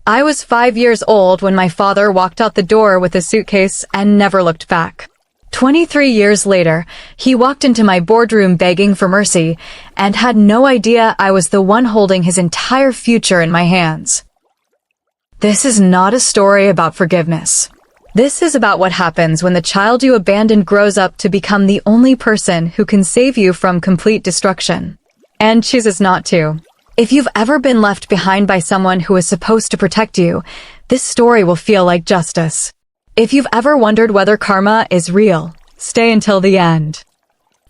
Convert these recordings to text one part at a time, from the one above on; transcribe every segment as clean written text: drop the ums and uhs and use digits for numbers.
I was 5 years old when my father walked out the door with a suitcase and never looked back. 23 years later, he walked into my boardroom begging for mercy and had no idea I was the one holding his entire future in my hands. This is not a story about forgiveness. This is about what happens when the child you abandoned grows up to become the only person who can save you from complete destruction, and chooses not to. If you've ever been left behind by someone who is supposed to protect you, this story will feel like justice. If you've ever wondered whether karma is real, stay until the end.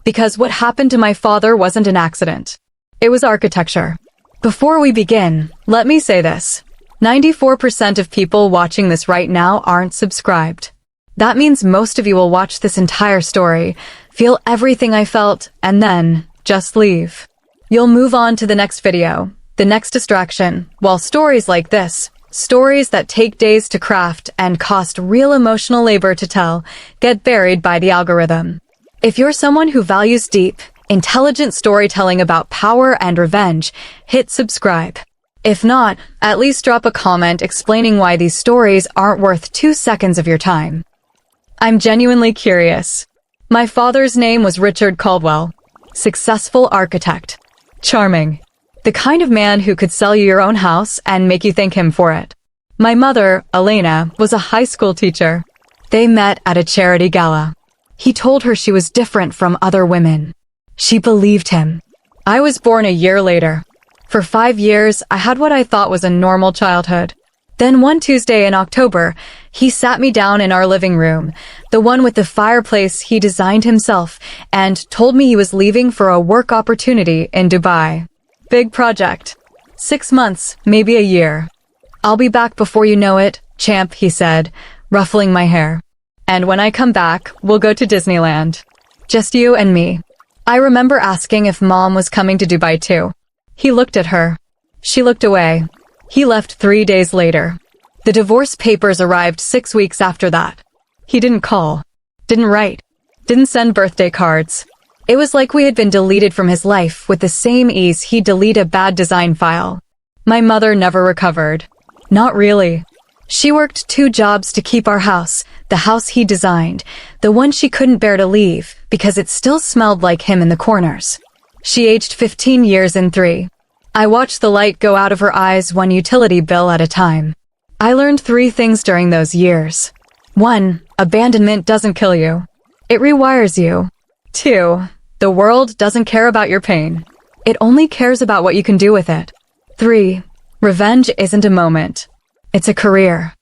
Because what happened to my father wasn't an accident. It was architecture. Before we begin, let me say this. 94% of people watching this right now aren't subscribed. That means most of you will watch this entire story, feel everything I felt, and then just leave. You'll move on to the next video, the next distraction, while stories like this, stories that take days to craft and cost real emotional labor to tell, get buried by the algorithm. If you're someone who values deep, intelligent storytelling about power and revenge, hit subscribe. If not, at least drop a comment explaining why these stories aren't worth 2 seconds of your time. I'm genuinely curious. My father's name was Richard Caldwell. Successful architect. Charming. The kind of man who could sell you your own house and make you thank him for it. My mother, Elena, was a high school teacher. They met at a charity gala. He told her she was different from other women. She believed him. I was born a year later. For 5 years, I had what I thought was a normal childhood. Then one Tuesday in October, he sat me down in our living room, the one with the fireplace he designed himself, and told me he was leaving for a work opportunity in Dubai. Big project. 6 months, maybe a year. I'll be back before you know it, champ, he said, ruffling my hair. And when I come back, we'll go to Disneyland. Just you and me. I remember asking if mom was coming to Dubai too. He looked at her. She looked away. He left 3 days later. The divorce papers arrived 6 weeks after that. He didn't call. Didn't write. Didn't send birthday cards. It was like we had been deleted from his life with the same ease he'd delete a bad design file. My mother never recovered. Not really. She worked 2 jobs to keep our house, the house he designed, the one she couldn't bear to leave because it still smelled like him in the corners. She aged 15 years in 3. I watched the light go out of her eyes one utility bill at a time. I learned 3 things during those years. 1. Abandonment doesn't kill you. It rewires you. 2. The world doesn't care about your pain. It only cares about what you can do with it. 3. Revenge isn't a moment. It's a career.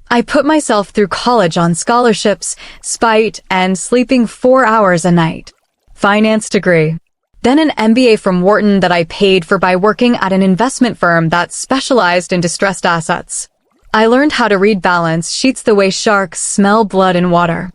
I put myself through college on scholarships, spite, and sleeping 4 hours a night. Finance degree. Then an MBA from Wharton that I paid for by working at an investment firm that specialized in distressed assets. I learned how to read balance sheets the way sharks smell blood in water.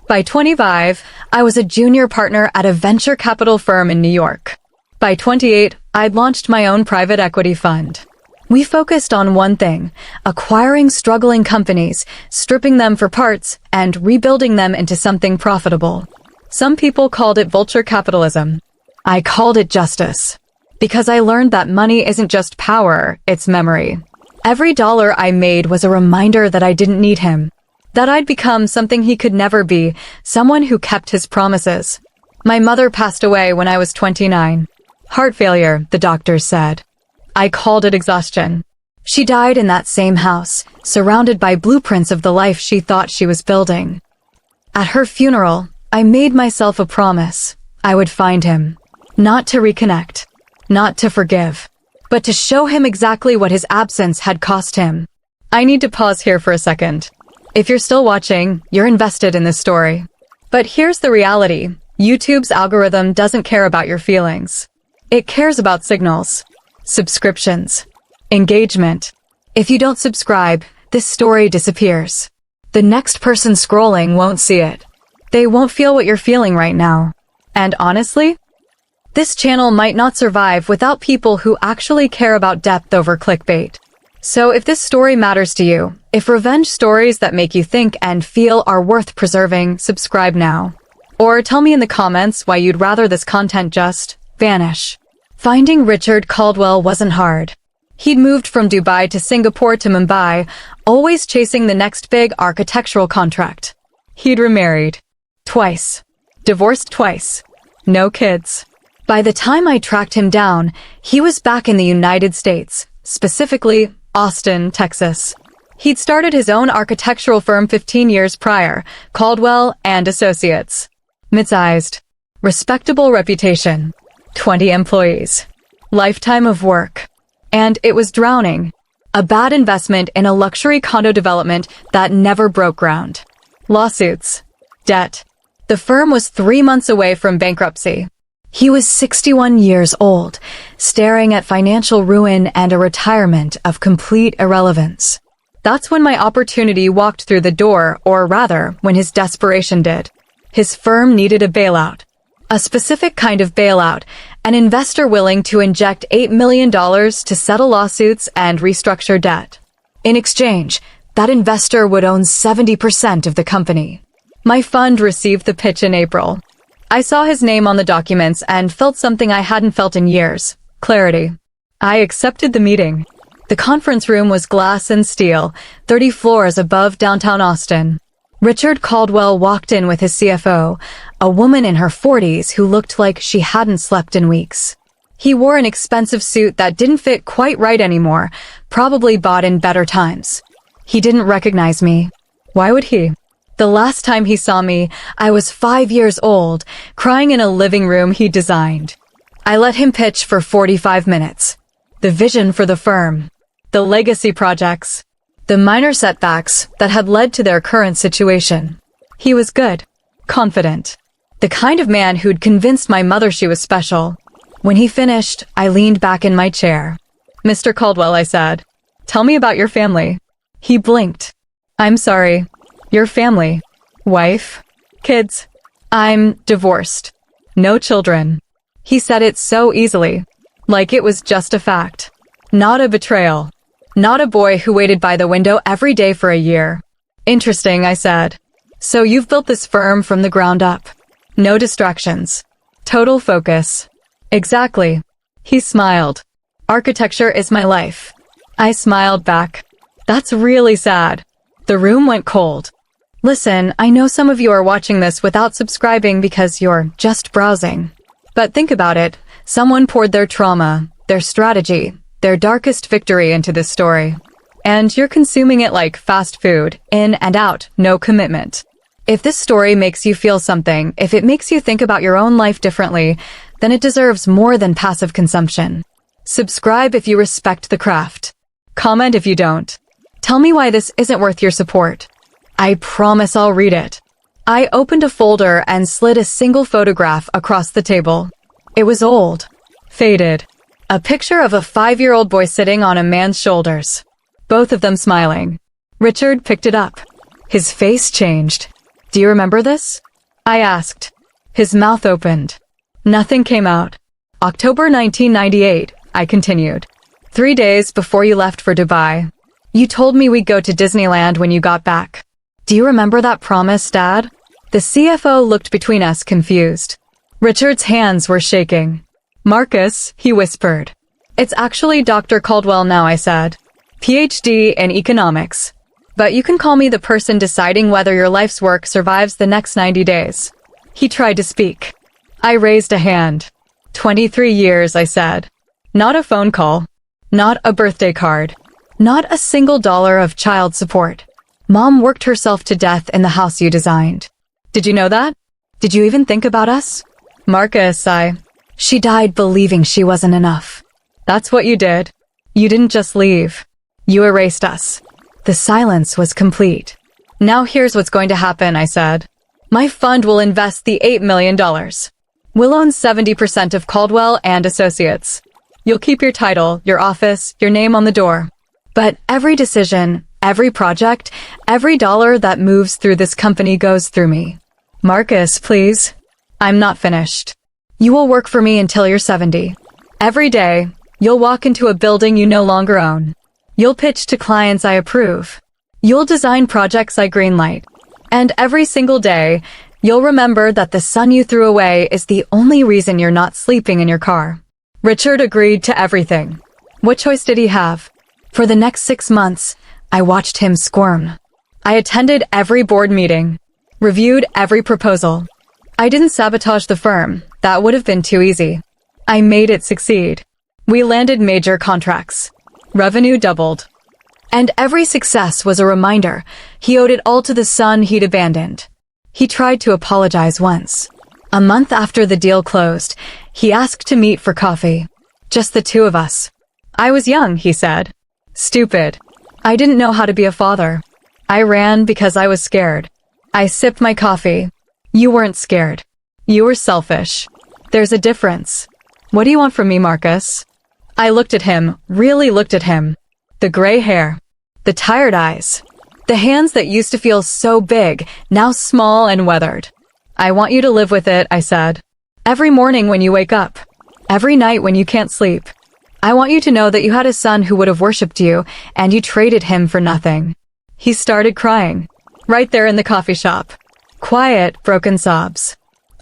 By 25, I was a junior partner at a venture capital firm in New York. By 28, I'd launched my own private equity fund. We focused on one thing, acquiring struggling companies, stripping them for parts, and rebuilding them into something profitable. Some people called it vulture capitalism. I called it justice. Because I learned that money isn't just power, it's memory. Every dollar I made was a reminder that I didn't need him. That I'd become something he could never be, someone who kept his promises. My mother passed away when I was 29. Heart failure, the doctors said. I called it exhaustion. She died in that same house, surrounded by blueprints of the life she thought she was building. At her funeral, I made myself a promise. I would find him. Not to reconnect. Not to forgive. But to show him exactly what his absence had cost him. I need to pause here for a second. If you're still watching, you're invested in this story. But here's the reality. YouTube's algorithm doesn't care about your feelings. It cares about signals. Subscriptions. Engagement. If you don't subscribe, this story disappears. The next person scrolling won't see it. They won't feel what you're feeling right now. And honestly, this channel might not survive without people who actually care about depth over clickbait. So if this story matters to you, if revenge stories that make you think and feel are worth preserving, subscribe now. Or tell me in the comments why you'd rather this content just vanish. Finding Richard Caldwell wasn't hard. He'd moved from Dubai to Singapore to Mumbai, always chasing the next big architectural contract. He'd remarried. Twice. Divorced twice. No kids. By the time I tracked him down, he was back in the United States, specifically Austin, Texas. He'd started his own architectural firm 15 years prior, Caldwell and Associates. Mid-sized. Respectable reputation. 20 employees. Lifetime of work. And it was drowning. A bad investment in a luxury condo development that never broke ground. Lawsuits. Debt. The firm was 3 months away from bankruptcy. He was 61 years old, staring at financial ruin and a retirement of complete irrelevance. That's when my opportunity walked through the door, or rather, when his desperation did. His firm needed a bailout. A specific kind of bailout, an investor willing to inject $8 million to settle lawsuits and restructure debt. In exchange, that investor would own 70% of the company. My fund received the pitch in April. I saw his name on the documents and felt something I hadn't felt in years. Clarity. I accepted the meeting. The conference room was glass and steel, 30 floors above downtown Austin. Richard Caldwell walked in with his CFO, a woman in her 40s who looked like she hadn't slept in weeks. He wore an expensive suit that didn't fit quite right anymore, probably bought in better times. He didn't recognize me. Why would he? The last time he saw me, I was 5 years old, crying in a living room he designed. I let him pitch for 45 minutes. The vision for the firm. The legacy projects. The minor setbacks that had led to their current situation. He was good. Confident. The kind of man who'd convinced my mother she was special. When he finished, I leaned back in my chair. "Mr. Caldwell," I said, "tell me about your family." He blinked. "I'm sorry. Your family. Wife? Kids?" "I'm divorced. No children." He said it so easily, like it was just a fact. Not a betrayal. Not a boy who waited by the window every day for a year. "Interesting," I said. "So you've built this firm from the ground up. No distractions. Total focus." "Exactly." He smiled. "Architecture is my life." I smiled back. "That's really sad." The room went cold. Listen, I know some of you are watching this without subscribing because you're just browsing. But think about it. Someone poured their trauma, their strategy, their darkest victory into this story. And you're consuming it like fast food, in and out, no commitment. If this story makes you feel something, if it makes you think about your own life differently, then it deserves more than passive consumption. Subscribe if you respect the craft. Comment if you don't. Tell me why this isn't worth your support. I promise I'll read it. I opened a folder and slid a single photograph across the table. It was old. Faded. A picture of a 5-year-old boy sitting on a man's shoulders. Both of them smiling. Richard picked it up. His face changed. "Do you remember this?" I asked. His mouth opened. Nothing came out. "October 1998, I continued. 3 days before you left for Dubai. You told me we'd go to Disneyland when you got back. Do you remember that promise, Dad?" The CFO looked between us, confused. Richard's hands were shaking. "Marcus," he whispered. "It's actually Dr. Caldwell now," I said. "PhD in economics. But you can call me the person deciding whether your life's work survives the next 90 days. He tried to speak. I raised a hand. 23 years, I said. Not a phone call. Not a birthday card. Not a single dollar of child support. Mom worked herself to death in the house you designed. Did you know that? Did you even think about us?" "Marcus, She died believing she wasn't enough." "That's what you did. You didn't just leave. You erased us." The silence was complete. "Now here's what's going to happen," I said. "My fund will invest the $8 million. We'll own 70% of Caldwell and Associates. You'll keep your title, your office, your name on the door. But every decision, every project, every dollar that moves through this company goes through me." "Marcus, please." "I'm not finished. You will work for me until you're 70. Every day, you'll walk into a building you no longer own. You'll pitch to clients I approve. You'll design projects I greenlight. And every single day, you'll remember that the son you threw away is the only reason you're not sleeping in your car." Richard agreed to everything. What choice did he have? For the next 6 months, I watched him squirm. I attended every board meeting, reviewed every proposal. I didn't sabotage the firm. That would have been too easy. I made it succeed. We landed major contracts. Revenue doubled. And every success was a reminder he owed it all to the son he'd abandoned. He tried to apologize once. A month after the deal closed, he asked to meet for coffee. Just the two of us. I was young, he said. Stupid. I didn't know how to be a father. I ran because I was scared. I sipped my coffee. You weren't scared. You were selfish. There's a difference. What do you want from me, Marcus? I looked at him, really looked at him. The gray hair. The tired eyes. The hands that used to feel so big, now small and weathered. I want you to live with it, I said. Every morning when you wake up. Every night when you can't sleep. I want you to know that you had a son who would have worshipped you, and you traded him for nothing. He started crying. Right there in the coffee shop. Quiet, broken sobs.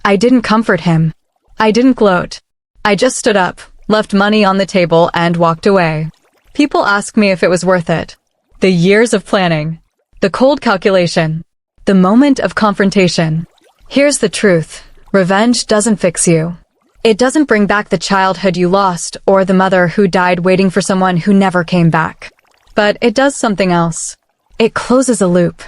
I didn't comfort him. I didn't gloat. I just stood up, left money on the table, and walked away. People ask me if it was worth it. The years of planning. The cold calculation. The moment of confrontation. Here's the truth. Revenge doesn't fix you. It doesn't bring back the childhood you lost or the mother who died waiting for someone who never came back. But it does something else. It closes a loop.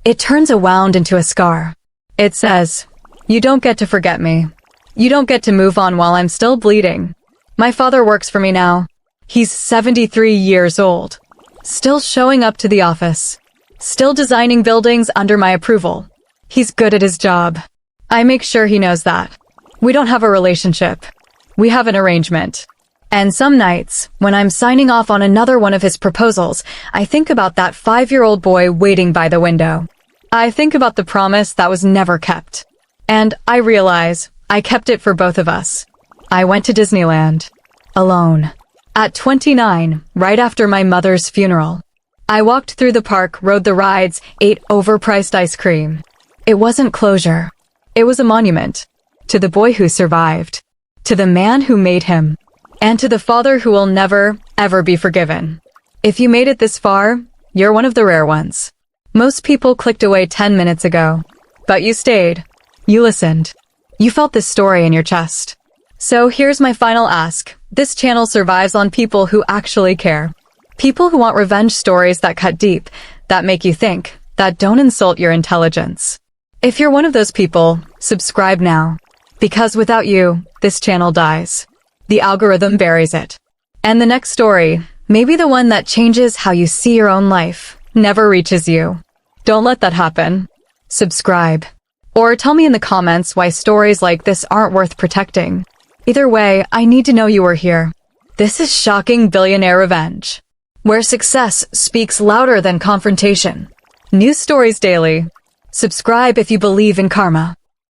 It turns a wound into a scar. It says, you don't get to forget me. You don't get to move on while I'm still bleeding. My father works for me now. He's 73 years old. Still showing up to the office. Still designing buildings under my approval. He's good at his job. I make sure he knows that. We don't have a relationship. We have an arrangement. And some nights, when I'm signing off on another one of his proposals, I think about that 5-year-old boy waiting by the window. I think about the promise that was never kept. And I realize I kept it for both of us. I went to Disneyland. Alone. At 29, right after my mother's funeral. I walked through the park, rode the rides, ate overpriced ice cream. It wasn't closure. It was a monument. To the boy who survived. To the man who made him. And to the father who will never, ever be forgiven. If you made it this far, you're one of the rare ones. Most people clicked away 10 minutes ago. But you stayed. You listened. You felt this story in your chest. So here's my final ask. This channel survives on people who actually care. People who want revenge stories that cut deep, that make you think, that don't insult your intelligence. If you're one of those people, subscribe now. Because without you, this channel dies. The algorithm buries it. And the next story, maybe the one that changes how you see your own life, never reaches you. Don't let that happen. Subscribe. Or tell me in the comments why stories like this aren't worth protecting. Either way, I need to know you are here. This is Shocking Billionaire Revenge, where success speaks louder than confrontation. New stories daily. Subscribe if you believe in karma.